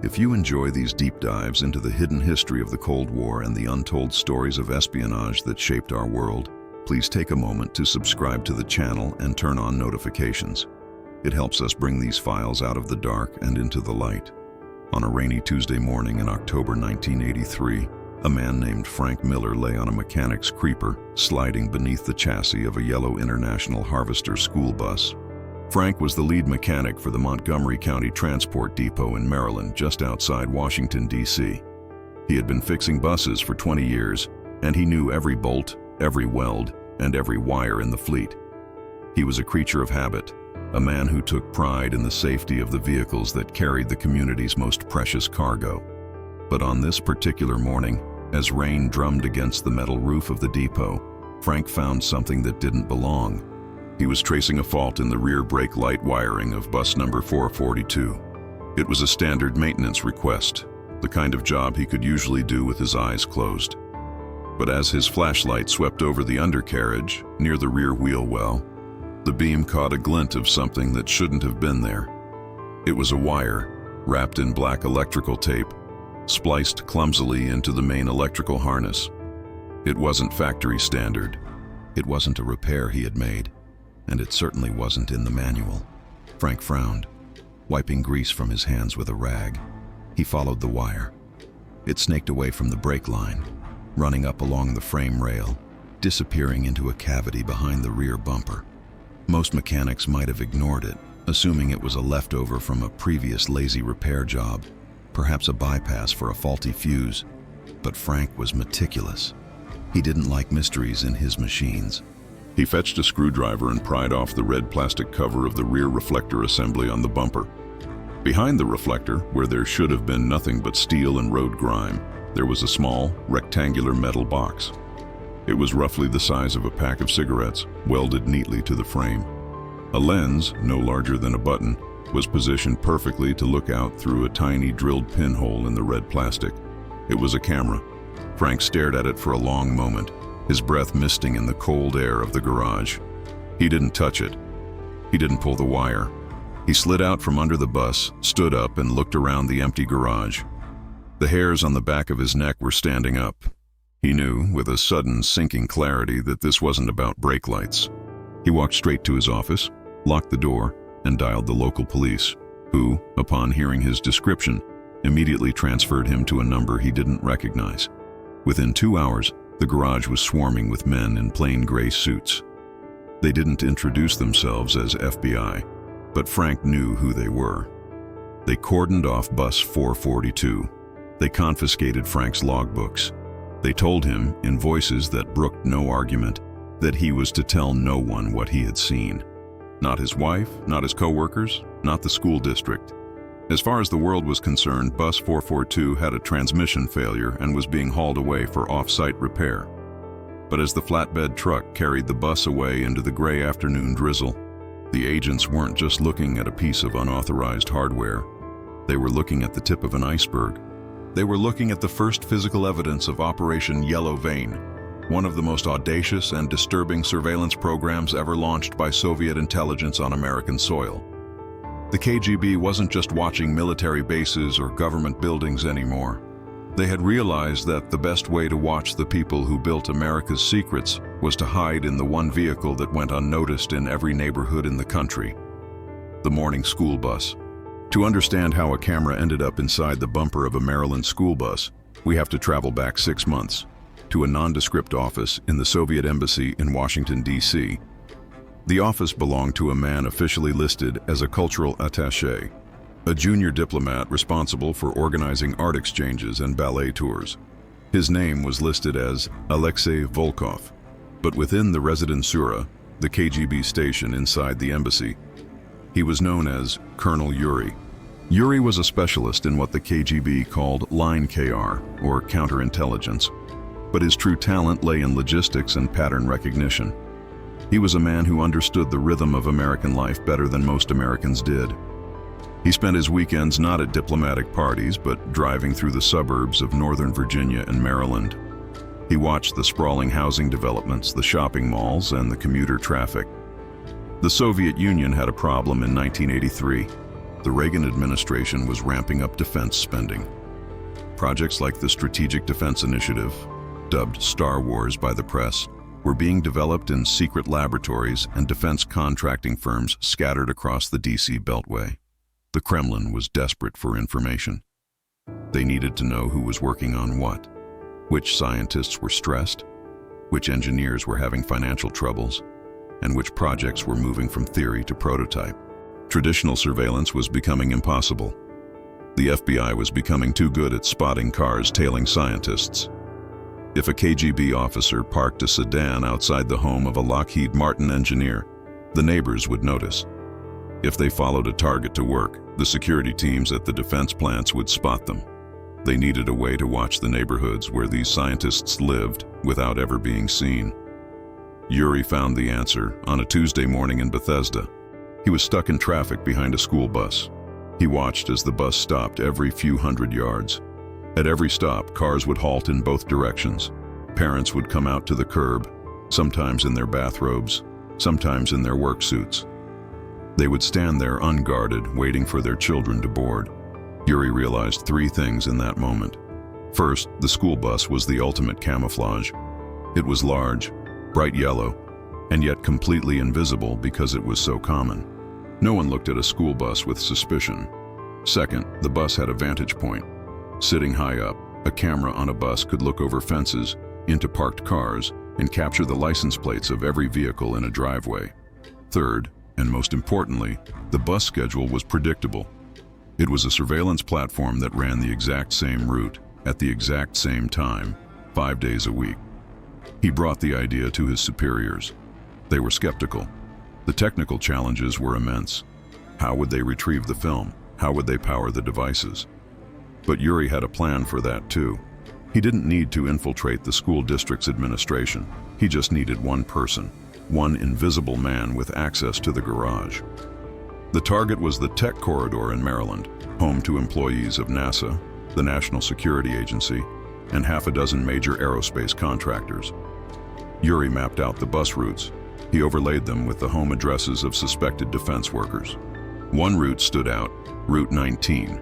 If you enjoy these deep dives into the hidden history of the Cold War and the untold stories of espionage that shaped our world, please take a moment to subscribe to the channel and turn on notifications. It helps us bring these files out of the dark and into the light. On a rainy Tuesday morning in October 1983, a man named Frank Miller lay on a mechanic's creeper, sliding beneath the chassis of a yellow International Harvester school bus. Frank was the lead mechanic for the Montgomery County Transport Depot in Maryland, just outside Washington, D.C. He had been fixing buses for 20 years, and he knew every bolt, every weld, and every wire in the fleet. He was a creature of habit, a man who took pride in the safety of the vehicles that carried the community's most precious cargo. But on this particular morning, as rain drummed against the metal roof of the depot, Frank found something that didn't belong. He was tracing a fault in the rear brake light wiring of bus number 442. It was a standard maintenance request, the kind of job he could usually do with his eyes closed. But as his flashlight swept over the undercarriage, near the rear wheel well, the beam caught a glint of something that shouldn't have been there. It was a wire, wrapped in black electrical tape, spliced clumsily into the main electrical harness. It wasn't factory standard. It wasn't a repair he had made, and it certainly wasn't in the manual. Frank frowned, wiping grease from his hands with a rag. He followed the wire. It snaked away from the brake line, running up along the frame rail, disappearing into a cavity behind the rear bumper. Most mechanics might have ignored it, assuming it was a leftover from a previous lazy repair job, perhaps a bypass for a faulty fuse. But Frank was meticulous. He didn't like mysteries in his machines. He fetched a screwdriver and pried off the red plastic cover of the rear reflector assembly on the bumper. Behind the reflector, where there should have been nothing but steel and road grime, there was a small, rectangular metal box. It was roughly the size of a pack of cigarettes, welded neatly to the frame. A lens, no larger than a button, was positioned perfectly to look out through a tiny drilled pinhole in the red plastic. It was a camera. Frank stared at it for a long moment, his breath misting in the cold air of the garage. He didn't touch it. He didn't pull the wire. He slid out from under the bus, stood up, and looked around the empty garage. The hairs on the back of his neck were standing up. He knew, with a sudden sinking clarity, that this wasn't about brake lights. He walked straight to his office, locked the door, and dialed the local police, who, upon hearing his description, immediately transferred him to a number he didn't recognize. Within 2 hours, the garage was swarming with men in plain gray suits. They didn't introduce themselves as FBI, but Frank knew who they were. They cordoned off bus 442. They confiscated Frank's logbooks. They told him, in voices that brooked no argument, that he was to tell no one what he had seen. Not his wife, not his co-workers, not the school district. As far as the world was concerned, bus 442 had a transmission failure and was being hauled away for off-site repair. But as the flatbed truck carried the bus away into the gray afternoon drizzle, the agents weren't just looking at a piece of unauthorized hardware. They were looking at the tip of an iceberg. They were looking at the first physical evidence of Operation Yellow Vein, one of the most audacious and disturbing surveillance programs ever launched by Soviet intelligence on American soil. The KGB wasn't just watching military bases or government buildings anymore. They had realized that the best way to watch the people who built America's secrets was to hide in the one vehicle that went unnoticed in every neighborhood in the country: the morning school bus. To understand how a camera ended up inside the bumper of a Maryland school bus, we have to travel back 6 months, to a nondescript office in the Soviet embassy in Washington, D.C. The office belonged to a man officially listed as a cultural attaché, a junior diplomat responsible for organizing art exchanges and ballet tours. His name was listed as Alexei Volkov, but within the Rezidentura, the KGB station inside the embassy, he was known as Colonel Yuri. Yuri was a specialist in what the KGB called line KR, or counterintelligence, but his true talent lay in logistics and pattern recognition. He was a man who understood the rhythm of American life better than most Americans did. He spent his weekends not at diplomatic parties, but driving through the suburbs of Northern Virginia and Maryland. He watched the sprawling housing developments, the shopping malls, and the commuter traffic. The Soviet Union had a problem in 1983. the Reagan administration was ramping up defense spending. Projects like the Strategic Defense Initiative, dubbed Star Wars by the press, were being developed in secret laboratories and defense contracting firms scattered across the DC Beltway. The Kremlin was desperate for information. They needed to know who was working on what, which scientists were stressed, which engineers were having financial troubles, and which projects were moving from theory to prototype. Traditional surveillance was becoming impossible. The FBI was becoming too good at spotting cars tailing scientists. If a KGB officer parked a sedan outside the home of a Lockheed Martin engineer, the neighbors would notice. If they followed a target to work, the security teams at the defense plants would spot them. They needed a way to watch the neighborhoods where these scientists lived without ever being seen. Yuri found the answer on a Tuesday morning in Bethesda. He was stuck in traffic behind a school bus. He watched as the bus stopped every few hundred yards. At every stop, cars would halt in both directions. Parents would come out to the curb, sometimes in their bathrobes, sometimes in their work suits. They would stand there unguarded, waiting for their children to board. Yuri realized three things in that moment. First, the school bus was the ultimate camouflage. It was large, bright yellow, and yet completely invisible because it was so common. No one looked at a school bus with suspicion. Second, the bus had a vantage point. Sitting high up, a camera on a bus could look over fences, into parked cars, and capture the license plates of every vehicle in a driveway. Third, and most importantly, the bus schedule was predictable. It was a surveillance platform that ran the exact same route, at the exact same time, 5 days a week. He brought the idea to his superiors. They were skeptical. The technical challenges were immense. How would they retrieve the film? How would they power the devices? But Yuri had a plan for that too. He didn't need to infiltrate the school district's administration. He just needed one person, one invisible man with access to the garage. The target was the tech corridor in Maryland, home to employees of NASA, the National Security Agency, and half a dozen major aerospace contractors. Yuri mapped out the bus routes. He overlaid them with the home addresses of suspected defense workers. One route stood out, Route 19.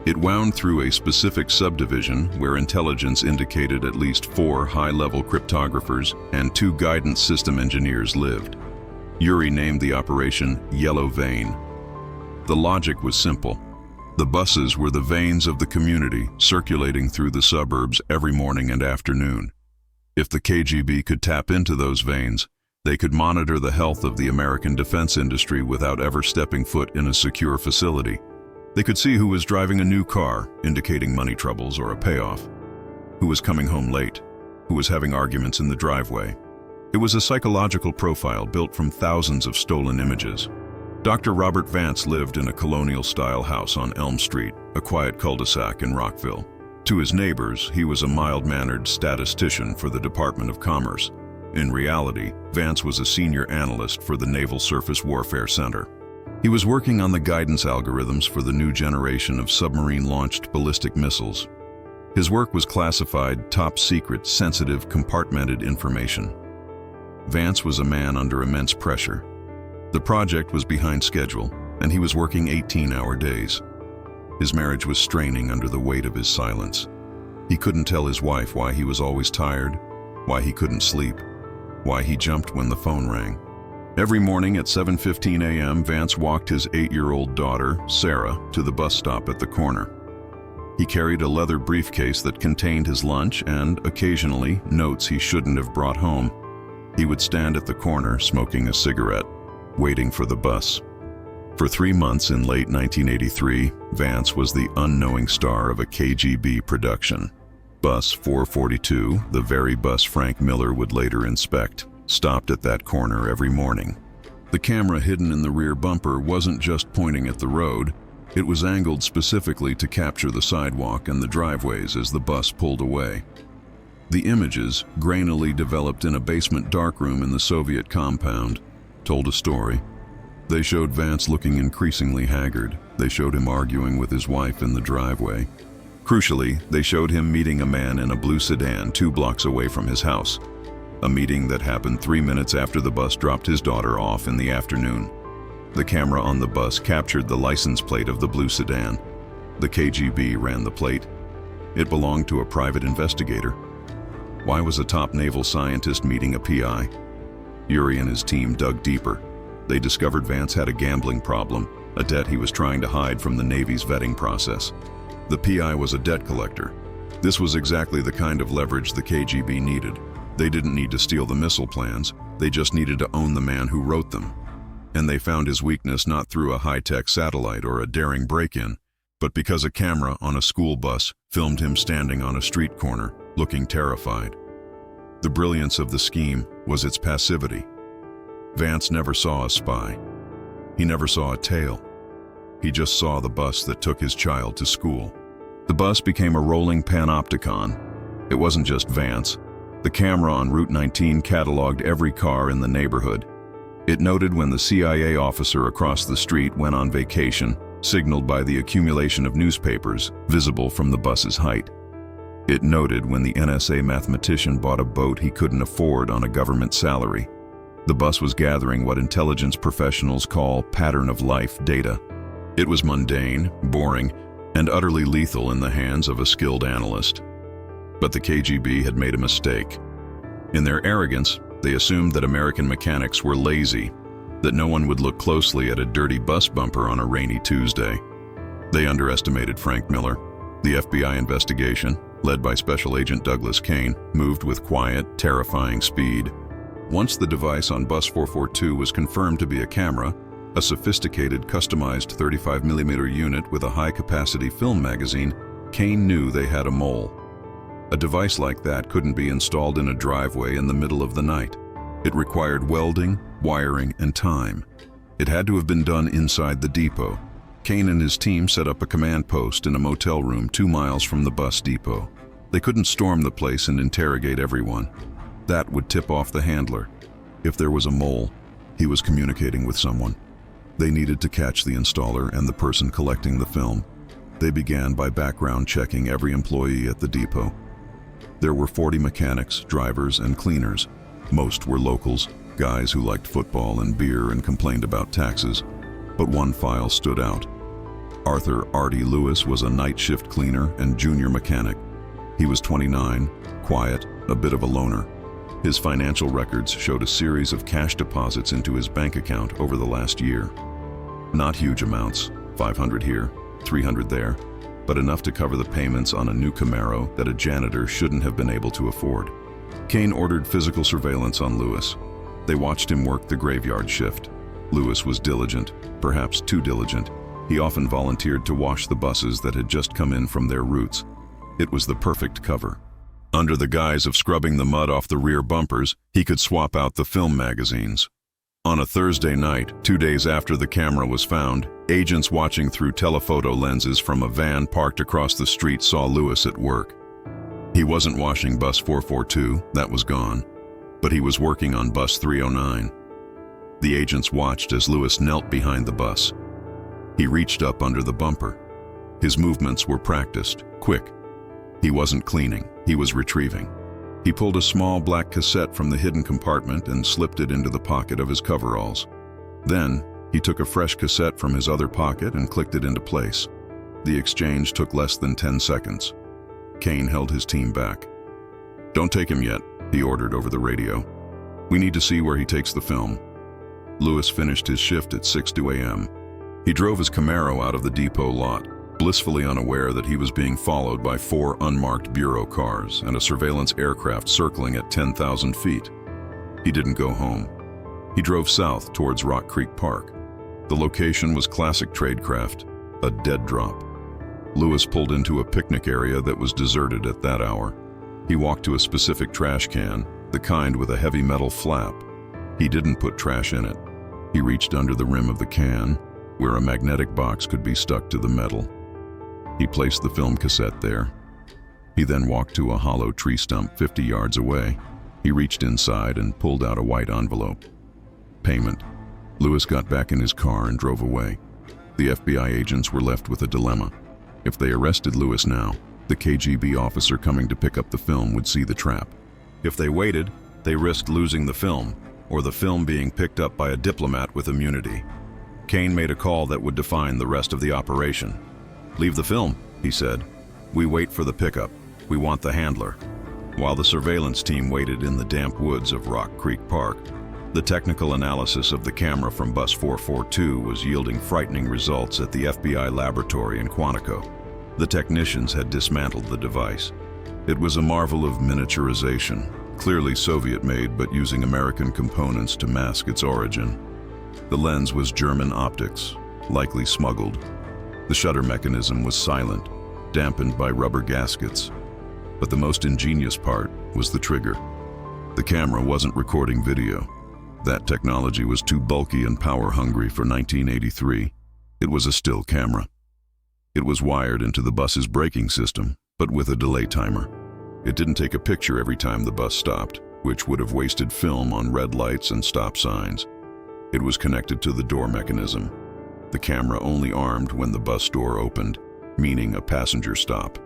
It wound through a specific subdivision where intelligence indicated at least 4 high-level cryptographers and 2 guidance system engineers lived. Yuri named the operation Yellow Vein. The logic was simple. The buses were the veins of the community circulating through the suburbs every morning and afternoon. If the KGB could tap into those veins, they could monitor the health of the American defense industry without ever stepping foot in a secure facility. They could see who was driving a new car, indicating money troubles or a payoff, who was coming home late, who was having arguments in the driveway. It was a psychological profile built from thousands of stolen images. Dr. Robert Vance lived in a colonial-style house on Elm Street, a quiet cul-de-sac in Rockville. To his neighbors, he was a mild-mannered statistician for the Department of Commerce. In reality, Vance was a senior analyst for the Naval Surface Warfare Center. He was working on the guidance algorithms for the new generation of submarine-launched ballistic missiles. His work was classified top-secret, sensitive, compartmented information. Vance was a man under immense pressure. The project was behind schedule, and he was working 18-hour days. His marriage was straining under the weight of his silence. He couldn't tell his wife why he was always tired, why he couldn't sleep, why he jumped when the phone rang. Every morning at 7:15 a.m., Vance walked his 8-year-old daughter, Sarah, to the bus stop at the corner. He carried a leather briefcase that contained his lunch and, occasionally, notes he shouldn't have brought home. He would stand at the corner, smoking a cigarette, waiting for the bus. For 3 months in late 1983, Vance was the unknowing star of a KGB production. Bus 442, the very bus Frank Miller would later inspect, stopped at that corner every morning. The camera hidden in the rear bumper wasn't just pointing at the road, it was angled specifically to capture the sidewalk and the driveways as the bus pulled away. The images, grainily developed in a basement darkroom in the Soviet compound, told a story. They showed Vance looking increasingly haggard. They showed him arguing with his wife in the driveway. Crucially, they showed him meeting a man in a blue sedan 2 blocks away from his house. A meeting that happened 3 minutes after the bus dropped his daughter off in the afternoon. The camera on the bus captured the license plate of the blue sedan. The KGB ran the plate. It belonged to a private investigator. Why was a top naval scientist meeting a PI? Yuri and his team dug deeper. They discovered Vance had a gambling problem, a debt he was trying to hide from the Navy's vetting process. The PI was a debt collector. This was exactly the kind of leverage the KGB needed. They didn't need to steal the missile plans, they just needed to own the man who wrote them. And they found his weakness not through a high-tech satellite or a daring break-in, but because a camera on a school bus filmed him standing on a street corner, looking terrified. The brilliance of the scheme was its passivity. Vance never saw a spy. He never saw a tail. He just saw the bus that took his child to school. The bus became a rolling panopticon. It wasn't just Vance. The camera on Route 19 cataloged every car in the neighborhood. It noted when the CIA officer across the street went on vacation, signaled by the accumulation of newspapers visible from the bus's height. It noted when the NSA mathematician bought a boat he couldn't afford on a government salary. The bus was gathering what intelligence professionals call pattern-of-life data. It was mundane, boring, and utterly lethal in the hands of a skilled analyst. But the KGB had made a mistake. In their arrogance, they assumed that American mechanics were lazy, that no one would look closely at a dirty bus bumper on a rainy Tuesday. They underestimated Frank Miller. The FBI investigation, led by Special Agent Douglas Kane, moved with quiet, terrifying speed. Once the device on Bus 442 was confirmed to be a camera, a sophisticated, customized 35mm unit with a high-capacity film magazine, Kane knew they had a mole. A device like that couldn't be installed in a driveway in the middle of the night. It required welding, wiring, and time. It had to have been done inside the depot. Kane and his team set up a command post in a motel room 2 miles from the bus depot. They couldn't storm the place and interrogate everyone. That would tip off the handler. If there was a mole, he was communicating with someone. They needed to catch the installer and the person collecting the film. They began by background checking every employee at the depot. There were 40 mechanics, drivers, and cleaners. Most were locals, guys who liked football and beer and complained about taxes. But one file stood out. Arthur "Artie" Lewis was a night shift cleaner and junior mechanic. He was 29, quiet, a bit of a loner. His financial records showed a series of cash deposits into his bank account over the last year. Not huge amounts, $500 here, $300 there, but enough to cover the payments on a new Camaro that a janitor shouldn't have been able to afford. Kane ordered physical surveillance on Lewis. They watched him work the graveyard shift. Lewis was diligent, perhaps too diligent. He often volunteered to wash the buses that had just come in from their routes. It was the perfect cover. Under the guise of scrubbing the mud off the rear bumpers, he could swap out the film magazines. On a Thursday night, 2 days after the camera was found, agents watching through telephoto lenses from a van parked across the street saw Lewis at work. He wasn't washing Bus 442, that was gone, but he was working on Bus 309. The agents watched as Lewis knelt behind the bus. He reached up under the bumper. His movements were practiced, quick. He wasn't cleaning, he was retrieving. He pulled a small black cassette from the hidden compartment and slipped it into the pocket of his coveralls. Then, he took a fresh cassette from his other pocket and clicked it into place. The exchange took less than 10 seconds. Kane held his team back. "Don't take him yet," he ordered over the radio. "We need to see where he takes the film." Lewis finished his shift at 6:02 a.m. He drove his Camaro out of the depot lot, blissfully unaware that he was being followed by 4 unmarked bureau cars and a surveillance aircraft circling at 10,000 feet. He didn't go home. He drove south towards Rock Creek Park. The location was classic tradecraft, a dead drop. Lewis pulled into a picnic area that was deserted at that hour. He walked to a specific trash can, the kind with a heavy metal flap. He didn't put trash in it. He reached under the rim of the can, where a magnetic box could be stuck to the metal. He placed the film cassette there. He then walked to a hollow tree stump 50 yards away. He reached inside and pulled out a white envelope. Payment. Lewis got back in his car and drove away. The FBI agents were left with a dilemma. If they arrested Lewis now, the KGB officer coming to pick up the film would see the trap. If they waited, they risked losing the film, or the film being picked up by a diplomat with immunity. Kane made a call that would define the rest of the operation. "Leave the film," he said. "We wait for the pickup. We want the handler." While the surveillance team waited in the damp woods of Rock Creek Park, the technical analysis of the camera from Bus 442 was yielding frightening results at the FBI laboratory in Quantico. The technicians had dismantled the device. It was a marvel of miniaturization, clearly Soviet-made but using American components to mask its origin. The lens was German optics, likely smuggled. The shutter mechanism was silent, dampened by rubber gaskets. But the most ingenious part was the trigger. The camera wasn't recording video. That technology was too bulky and power-hungry for 1983. It was a still camera. It was wired into the bus's braking system, but with a delay timer. It didn't take a picture every time the bus stopped, which would have wasted film on red lights and stop signs. It was connected to the door mechanism. The camera only armed when the bus door opened, meaning a passenger stop.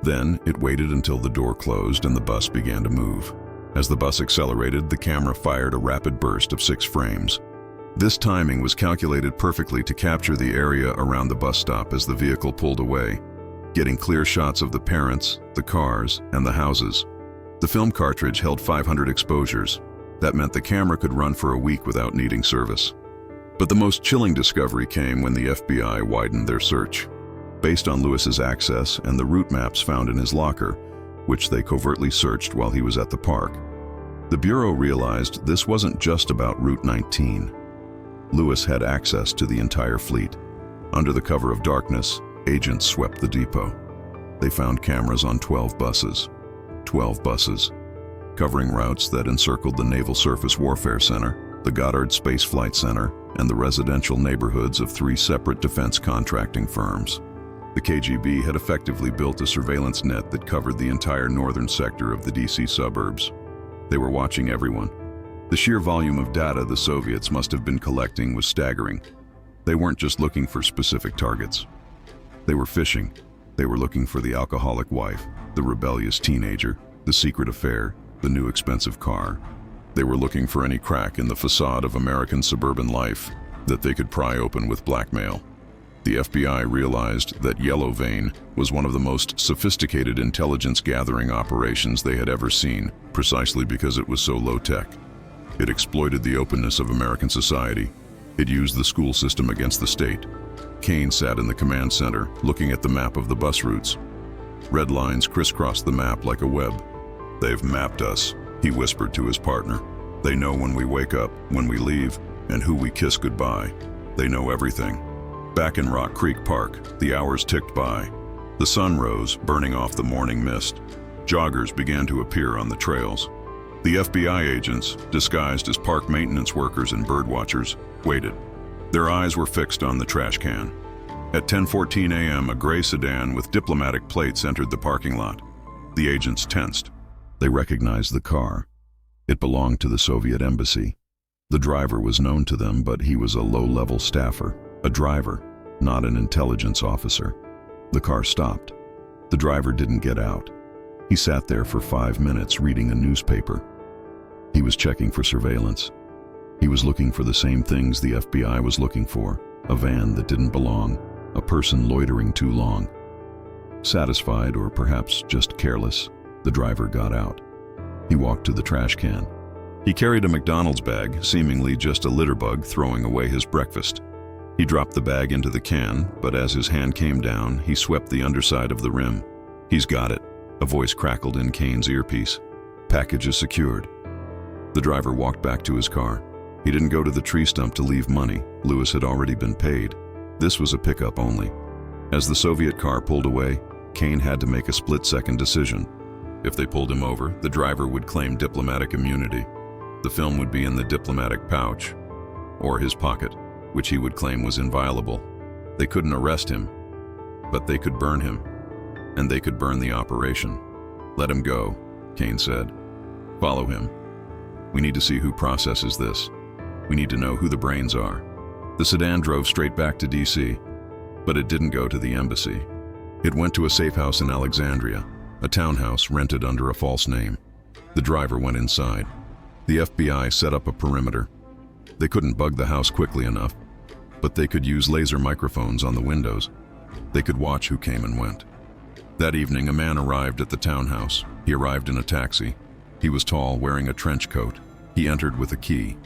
Then it waited until the door closed and the bus began to move. As the bus accelerated, the camera fired a rapid burst of 6 frames. This timing was calculated perfectly to capture the area around the bus stop as the vehicle pulled away, getting clear shots of the parents, the cars, and the houses. The film cartridge held 500 exposures. That meant the camera could run for a week without needing service. But the most chilling discovery came when the FBI widened their search. Based on Lewis's access and the route maps found in his locker, which they covertly searched while he was at the park, the Bureau realized this wasn't just about Route 19. Lewis had access to the entire fleet. Under the cover of darkness, agents swept the depot. They found cameras on 12 buses. 12 buses, covering routes that encircled the Naval Surface Warfare Center, the Goddard Space Flight Center, and the residential neighborhoods of 3 separate defense contracting firms. The KGB had effectively built a surveillance net that covered the entire northern sector of the DC suburbs. They were watching everyone. The sheer volume of data the Soviets must have been collecting was staggering. They weren't just looking for specific targets. They were fishing. They were looking for the alcoholic wife, the rebellious teenager, the secret affair, the new expensive car. They were looking for any crack in the facade of American suburban life that they could pry open with blackmail. The FBI realized that Yellow Vein was one of the most sophisticated intelligence-gathering operations they had ever seen, precisely because it was so low-tech. It exploited the openness of American society. It used the school system against the state. Kane sat in the command center, looking at the map of the bus routes. Red lines crisscrossed the map like a web. "They've mapped us," he whispered to his partner. "They know when we wake up, when we leave, and who we kiss goodbye. They know everything." Back in Rock Creek Park, the hours ticked by. The sun rose, burning off the morning mist. Joggers began to appear on the trails. The FBI agents, disguised as park maintenance workers and birdwatchers, waited. Their eyes were fixed on the trash can. At 10:14 a.m., a gray sedan with diplomatic plates entered the parking lot. The agents tensed. They recognized the car. It belonged to the Soviet embassy. The driver was known to them, but he was a low-level staffer, a driver, not an intelligence officer. The car stopped. The driver didn't get out. He sat there for 5 minutes reading a newspaper. He was checking for surveillance. He was looking for the same things the FBI was looking for: a van that didn't belong, a person loitering too long. Satisfied, or perhaps just careless, the driver got out. He walked to the trash can. He carried a McDonald's bag, seemingly just a litter bug throwing away his breakfast. He dropped the bag into the can, but as his hand came down, he swept the underside of the rim. "He's got it," a voice crackled in Kane's earpiece. "Package is secured." The driver walked back to his car. He didn't go to the tree stump to leave money. Lewis had already been paid. This was a pickup only. As the Soviet car pulled away, Kane had to make a split-second decision. If they pulled him over, the driver would claim diplomatic immunity. The film would be in the diplomatic pouch, or his pocket, which he would claim was inviolable. They couldn't arrest him, but they could burn him, and they could burn the operation. "Let him go," Kane said. "Follow him. We need to see who processes this. We need to know who the brains are." The sedan drove straight back to DC, but it didn't go to the embassy. It went to a safe house in Alexandria, a townhouse rented under a false name. The driver went inside. The FBI set up a perimeter. They couldn't bug the house quickly enough. but they could use laser microphones on the windows. They could watch who came and went. That evening, a man arrived at the townhouse. He arrived in a taxi. He was tall, wearing a trench coat. He entered with a key.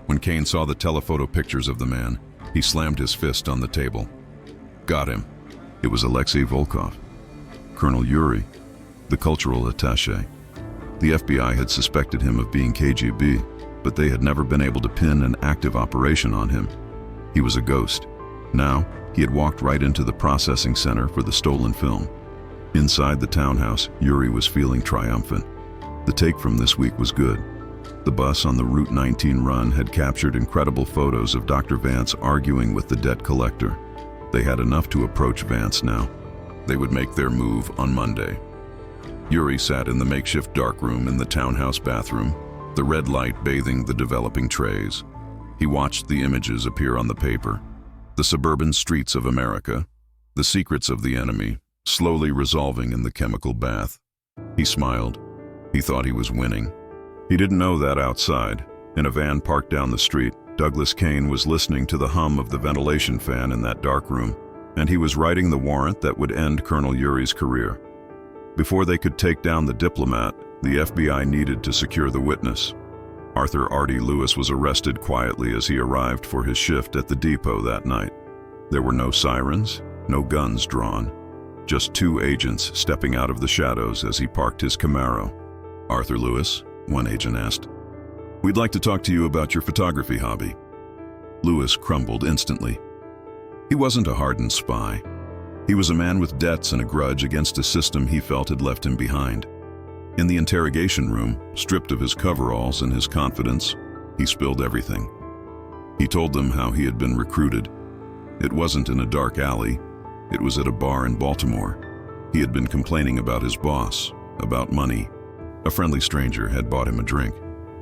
When Kane saw the telephoto pictures of the man, he slammed his fist on the table. Got him. It was Alexei Volkov, Colonel Yuri, the cultural attaché. The FBI had suspected him of being KGB, but they had never been able to pin an active operation on him. He was a ghost. Now, he had walked right into the processing center for the stolen film. Inside the townhouse, Yuri was feeling triumphant. The take from this week was good. The bus on the Route 19 run had captured incredible photos of Dr. Vance arguing with the debt collector. They had enough to approach Vance now. They would make their move on Monday. Yuri sat in the makeshift darkroom in the townhouse bathroom, the red light bathing the developing trays. He watched the images appear on the paper. The suburban streets of America, the secrets of the enemy, slowly resolving in the chemical bath. He smiled. He thought he was winning. He didn't know that outside, in a van parked down the street, Douglas Kane was listening to the hum of the ventilation fan in that dark room, and he was writing the warrant that would end Colonel Yuri's career. Before they could take down the diplomat, the FBI needed to secure the witness. Arthur "Artie" Lewis was arrested quietly as he arrived for his shift at the depot that night. There were no sirens, no guns drawn, just two agents stepping out of the shadows as he parked his Camaro. "Arthur Lewis?" one agent asked. "We'd like to talk to you about your photography hobby." Lewis crumbled instantly. He wasn't a hardened spy. He was a man with debts and a grudge against a system he felt had left him behind. In the interrogation room, stripped of his coveralls and his confidence, he spilled everything. He told them how he had been recruited. It wasn't in a dark alley. It was at a bar in Baltimore. He had been complaining about his boss, about money. A friendly stranger had bought him a drink.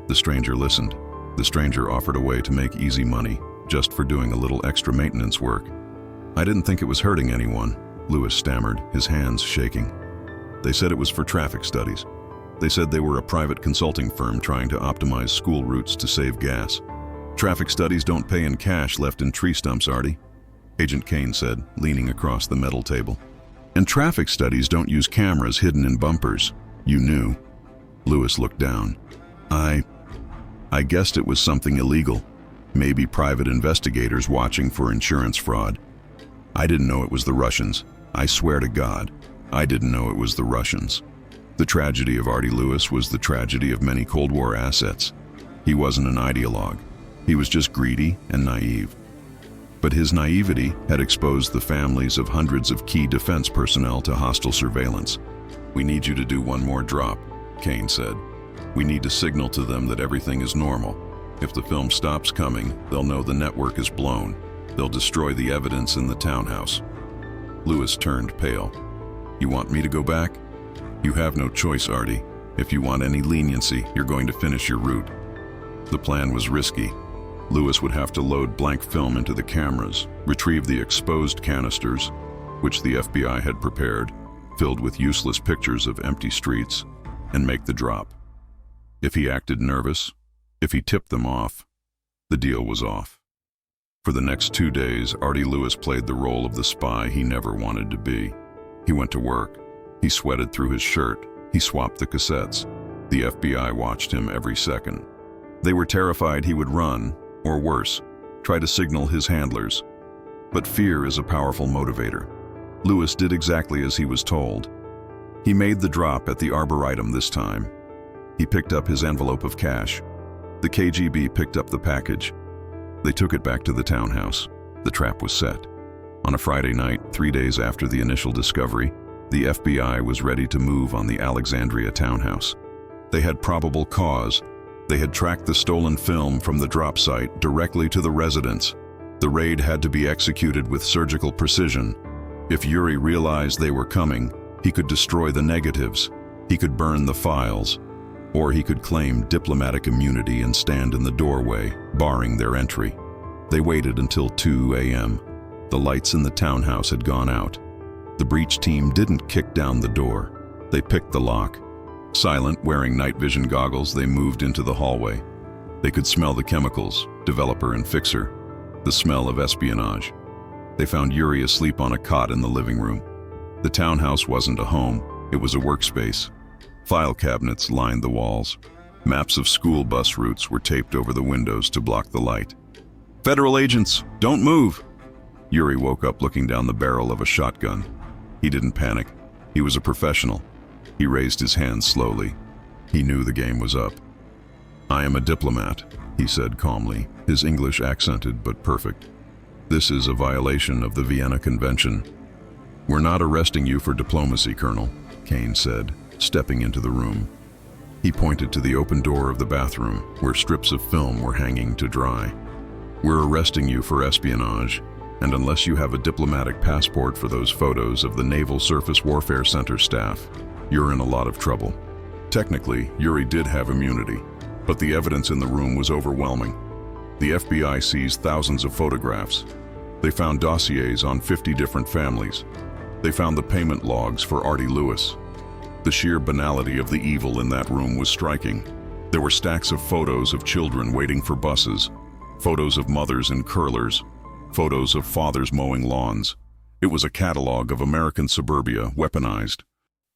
The stranger listened. The stranger offered a way to make easy money, just for doing a little extra maintenance work. "I didn't think it was hurting anyone," Lewis stammered, his hands shaking. "They said it was for traffic studies. They said they were a private consulting firm trying to optimize school routes to save gas. Traffic studies don't pay in cash left in tree stumps, Artie," Agent Kane said, leaning across the metal table. "And traffic studies don't use cameras hidden in bumpers. You knew." Lewis looked down. I guessed it was something illegal. Maybe private investigators watching for insurance fraud. I didn't know it was the Russians. I swear to God, I didn't know it was the Russians." The tragedy of Artie Lewis was the tragedy of many Cold War assets. He wasn't an ideologue. He was just greedy and naive. But his naivety had exposed the families of hundreds of key defense personnel to hostile surveillance. "We need you to do one more drop," Kane said. "We need to signal to them that everything is normal. If the film stops coming, they'll know the network is blown. They'll destroy the evidence in the townhouse." Lewis turned pale. "You want me to go back?" "You have no choice, Artie. If you want any leniency, you're going to finish your route." The plan was risky. Lewis would have to load blank film into the cameras, retrieve the exposed canisters, which the FBI had prepared, filled with useless pictures of empty streets, and make the drop. If he acted nervous, if he tipped them off, the deal was off. For the next 2 days, Artie Lewis played the role of the spy he never wanted to be. He went to work. He sweated through his shirt. He swapped the cassettes. The FBI watched him every second. They were terrified he would run, or worse, try to signal his handlers. But fear is a powerful motivator. Lewis did exactly as he was told. He made the drop at the Arboretum this time. He picked up his envelope of cash. The KGB picked up the package. They took it back to the townhouse. The trap was set. On a Friday night, 3 days after the initial discovery, the FBI was ready to move on the Alexandria townhouse. They had probable cause. They had tracked the stolen film from the drop site directly to the residence. The raid had to be executed with surgical precision. If Yuri realized they were coming, he could destroy the negatives, he could burn the files, or he could claim diplomatic immunity and stand in the doorway, barring their entry. They waited until 2 a.m. The lights in the townhouse had gone out. The breach team didn't kick down the door. They picked the lock. Silent, wearing night vision goggles, they moved into the hallway. They could smell the chemicals, developer and fixer. the smell of espionage. They found Yuri asleep on a cot in the living room. The townhouse wasn't a home, it was a workspace. File cabinets lined the walls. Maps of school bus routes were taped over the windows to block the light. "Federal agents, don't move!" Yuri woke up looking down the barrel of a shotgun. He didn't panic. He was a professional. He raised his hands slowly. He knew the game was up. "I am a diplomat," he said calmly, his English accented but perfect. "This is a violation of the Vienna Convention." "We're not arresting you for diplomacy, Colonel," Kane said, stepping into the room. He pointed to the open door of the bathroom, where strips of film were hanging to dry. "We're arresting you for espionage, and unless you have a diplomatic passport for those photos of the Naval Surface Warfare Center staff, you're in a lot of trouble." Technically, Yuri did have immunity, but the evidence in the room was overwhelming. The FBI seized thousands of photographs. They found dossiers on 50 different families. They found the payment logs for Artie Lewis. The sheer banality of the evil in that room was striking. There were stacks of photos of children waiting for buses, photos of mothers in curlers, photos of fathers mowing lawns. It was a catalog of American suburbia, weaponized.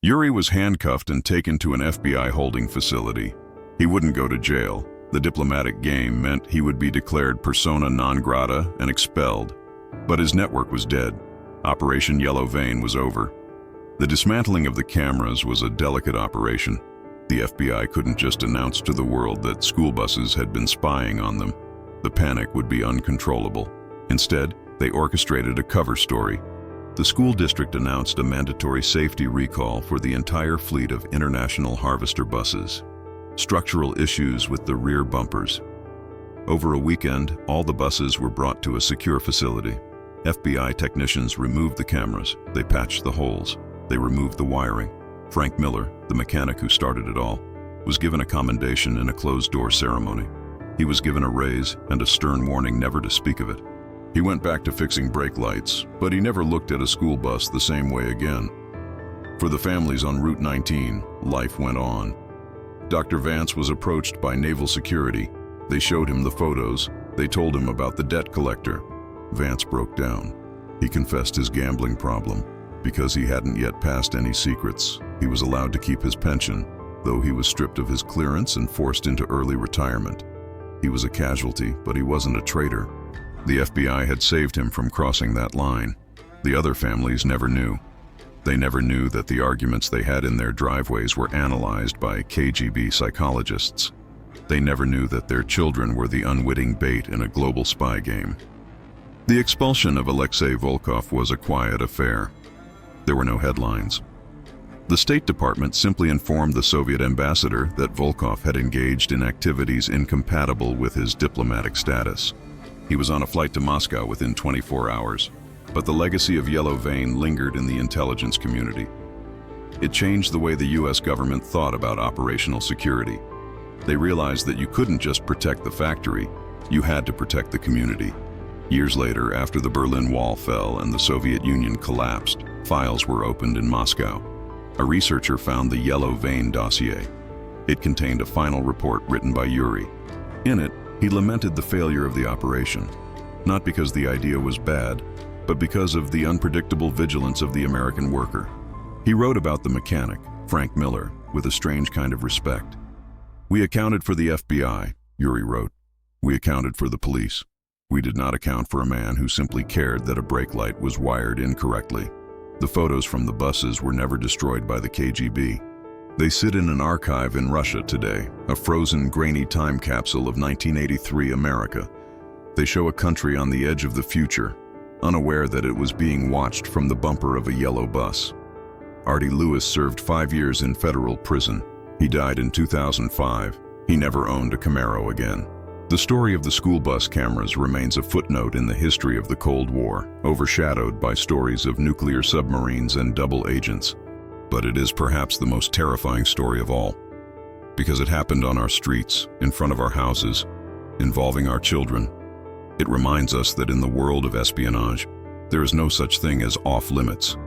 Yuri was handcuffed and taken to an FBI holding facility. He wouldn't go to jail. The diplomatic game meant he would be declared persona non grata and expelled. But his network was dead. Operation Yellow Vein was over. The dismantling of the cameras was a delicate operation. The FBI couldn't just announce to the world that school buses had been spying on them. The panic would be uncontrollable. Instead, they orchestrated a cover story. The school district announced a mandatory safety recall for the entire fleet of International Harvester buses. Structural issues with the rear bumpers. Over a weekend, all the buses were brought to a secure facility. FBI technicians removed the cameras. They patched the holes. They removed the wiring. Frank Miller, the mechanic who started it all, was given a commendation in a closed-door ceremony. He was given a raise and a stern warning never to speak of it. He went back to fixing brake lights, but he never looked at a school bus the same way again. For the families on Route 19, life went on. Dr. Vance was approached by Naval Security. They showed him the photos. They told him about the debt collector. Vance broke down. He confessed his gambling problem. Because he hadn't yet passed any secrets, he was allowed to keep his pension, though he was stripped of his clearance and forced into early retirement. He was a casualty, but he wasn't a traitor. The FBI had saved him from crossing that line. The other families never knew. They never knew that the arguments they had in their driveways were analyzed by KGB psychologists. They never knew that their children were the unwitting bait in a global spy game. The expulsion of Alexei Volkov was a quiet affair. There were no headlines. The State Department simply informed the Soviet ambassador that Volkov had engaged in activities incompatible with his diplomatic status. He was on a flight to Moscow within 24 hours, but the legacy of Yellow Vein lingered in the intelligence community. It changed the way the US government thought about operational security. They realized that you couldn't just protect the factory, you had to protect the community. Years later, after the Berlin Wall fell and the Soviet Union collapsed, files were opened in Moscow. A researcher found the Yellow Vein dossier. It contained a final report written by Yuri. In it, he lamented the failure of the operation, not because the idea was bad, but because of the unpredictable vigilance of the American worker. He wrote about the mechanic, Frank Miller, with a strange kind of respect. "We accounted for the FBI," Yuri wrote. "We accounted for the police. We did not account for a man who simply cared that a brake light was wired incorrectly." The photos from the buses were never destroyed by the KGB. They sit in an archive in Russia today, a frozen, grainy time capsule of 1983 America. They show a country on the edge of the future, unaware that it was being watched from the bumper of a yellow bus. Artie Lewis served 5 years in federal prison. He died in 2005. He never owned a Camaro again. The story of the school bus cameras remains a footnote in the history of the Cold War, overshadowed by stories of nuclear submarines and double agents. But it is perhaps the most terrifying story of all, because it happened on our streets, in front of our houses, involving our children. It reminds us that in the world of espionage, there is no such thing as off-limits.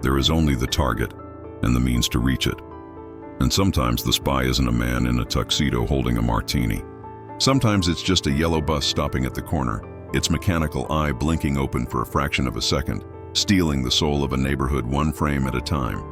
There is only the target and the means to reach it. And sometimes the spy isn't a man in a tuxedo holding a martini. Sometimes it's just a yellow bus stopping at the corner, its mechanical eye blinking open for a fraction of a second, stealing the soul of a neighborhood one frame at a time.